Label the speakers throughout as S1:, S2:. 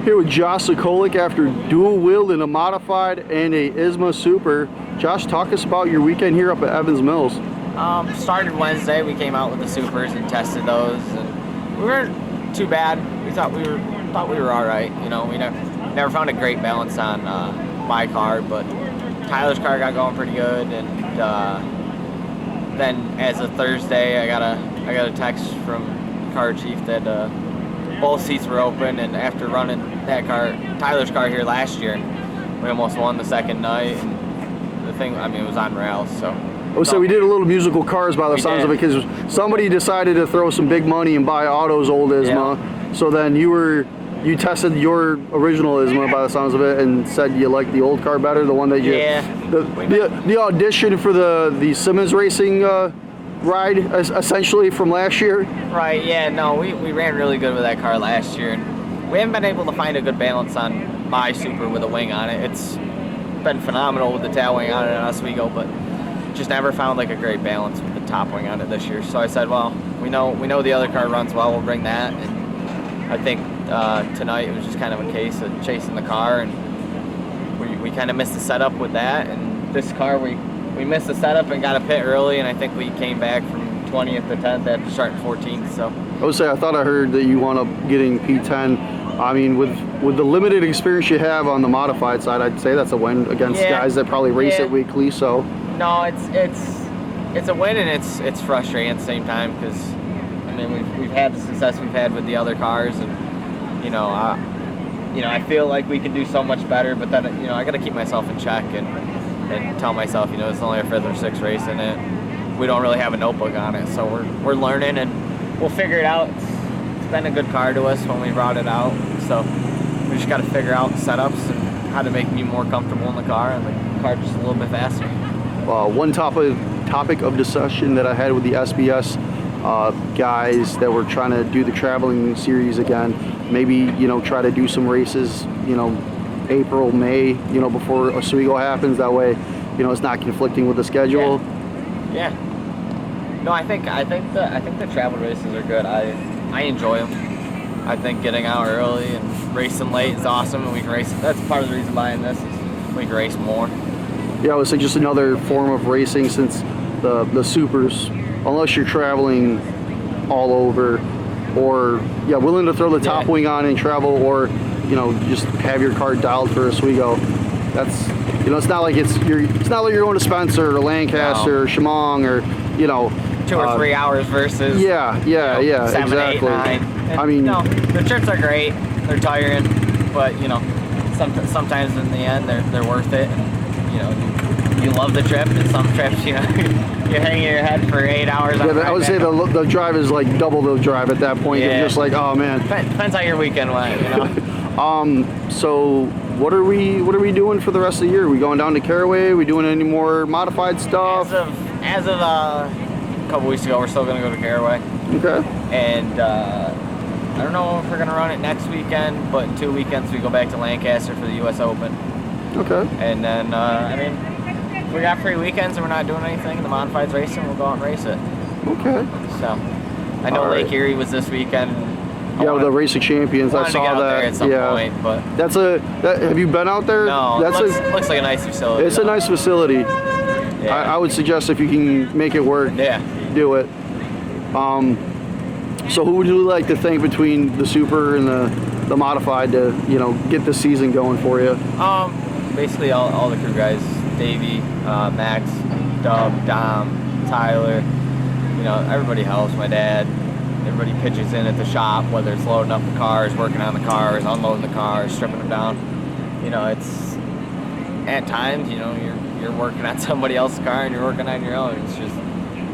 S1: Here with Josh Sokolic after dual wheel in a modified and a ISMA Super. Josh, talk us about your weekend here up at Evans Mills.
S2: Started Wednesday. We came out with the Supers and tested those, and we weren't too bad. We thought we were all right. You know, we never found a great balance on my car, but Tyler's car got going pretty good. And then as of Thursday, I got a text from car chief that both seats were open, and after running that car, Tyler's car here last year, we almost won the second night. And the thing, I mean, it was on rails, so.
S1: Oh, so we did a little musical cars by the sounds of it, because somebody decided to throw some big money and buy Otto's old ISMA. Yeah. So then you tested your original ISMA by the sounds of it and said you liked the old car better, the one that you the audition for the Simmons Racing ride essentially from last year.
S2: Right. Yeah. No, we ran really good with that car last year, and we haven't been able to find a good balance on my Super with a wing on it. It's been phenomenal with the tail wing on it in Oswego, but just never found like a great balance with the top wing on it this year. So I said, well, we know the other car runs well, we'll bring that. And I think tonight it was just kind of a case of chasing the car, and we kind of missed the setup with that. And this car, we missed the setup and got a pit early, and I think we came back from 20th to 10th after starting 14th. So
S1: I would say, I thought I heard that you wound up getting P10. I mean, with the limited experience you have on the modified side, I'd say that's a win against guys that probably race it weekly. So
S2: no, it's a win, and it's frustrating at the same time, because I mean we've had the success we've had with the other cars, and you know I feel like we can do so much better, but then I got to keep myself in check and tell myself it's only our 5th or 6th race in it. We don't really have a notebook on it, so we're learning, and we'll figure it out. It's been a good car to us when we brought it out, so we just got to figure out setups and how to make me more comfortable in the car, and the car just a little bit faster.
S1: One topic of discussion that I had with the SBS guys that were trying to do the traveling series again, maybe try to do some races April, May, before Oswego happens. That way it's not conflicting with the schedule.
S2: Yeah. No, I think the travel races are good. I enjoy them. I think getting out early and racing late is awesome, and we can race. That's part of the reason buying this is we can race more.
S1: Yeah, I would say just another form of racing, since the Supers, unless you're traveling all over, or willing to throw the top wing on and travel, or just have your car dialed for Oswego. That's it's not like you're going to Spencer or Lancaster or Chemung or
S2: 2 or 3 hours versus
S1: 7, exactly.
S2: 8, 9. And,
S1: I mean,
S2: no, the trips are great. They're tiring, but sometimes in the end they're worth it. And, you love the trip, and some trips you're hanging your head for 8 hours.
S1: Yeah, I would say the drive is like double the drive at that point. You're just like, oh man.
S2: Depends how your weekend went.
S1: So what are we doing for the rest of the year? Are we going down to Caraway? Are we doing any more modified stuff?
S2: As of a couple weeks ago, we're still going to go to Caraway.
S1: Okay.
S2: And I don't know if we're going to run it next weekend, but 2 weekends we go back to Lancaster for the U.S. Open.
S1: Okay.
S2: And then, if we got free weekends and we're not doing anything, the modified's racing, we'll go out and race it.
S1: Okay.
S2: So, I know Lake Erie was this weekend.
S1: With the Racing Champions, I saw that.
S2: There at some point, but
S1: have you been out there?
S2: No, looks like a nice facility.
S1: It's a nice facility. Yeah. I would suggest, if you can make it work, do it. So who would you like to thank between the Super and the Modified to get the season going for you?
S2: Basically all the crew guys: Davey, Max, Dub, Dom, Tyler. Everybody helps. My dad. Everybody pitches in at the shop, whether it's loading up the cars, working on the cars, unloading the cars, stripping them down. It's at times, you're working on somebody else's car and you're working on your own. It's just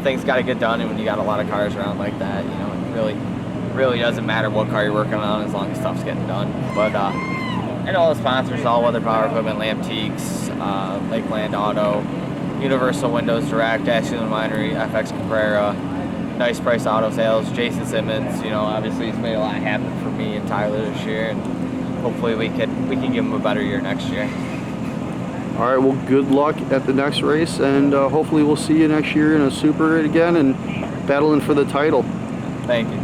S2: things got to get done, and when you got a lot of cars around like that, it really doesn't matter what car you're working on as long as stuff's getting done. But and all the sponsors: All Weather Power Equipment, Lamtiques, Lakeland Auto, Universal Windows Direct, Ashland Winery, FX Cabrera, Nice Price Auto Sales, Jason Simmons. Obviously he's made a lot happen for me and Tyler this year, and hopefully we can give him a better year next year.
S1: All right, well, good luck at the next race, and hopefully we'll see you next year in a Super again and battling for the title.
S2: Thank you.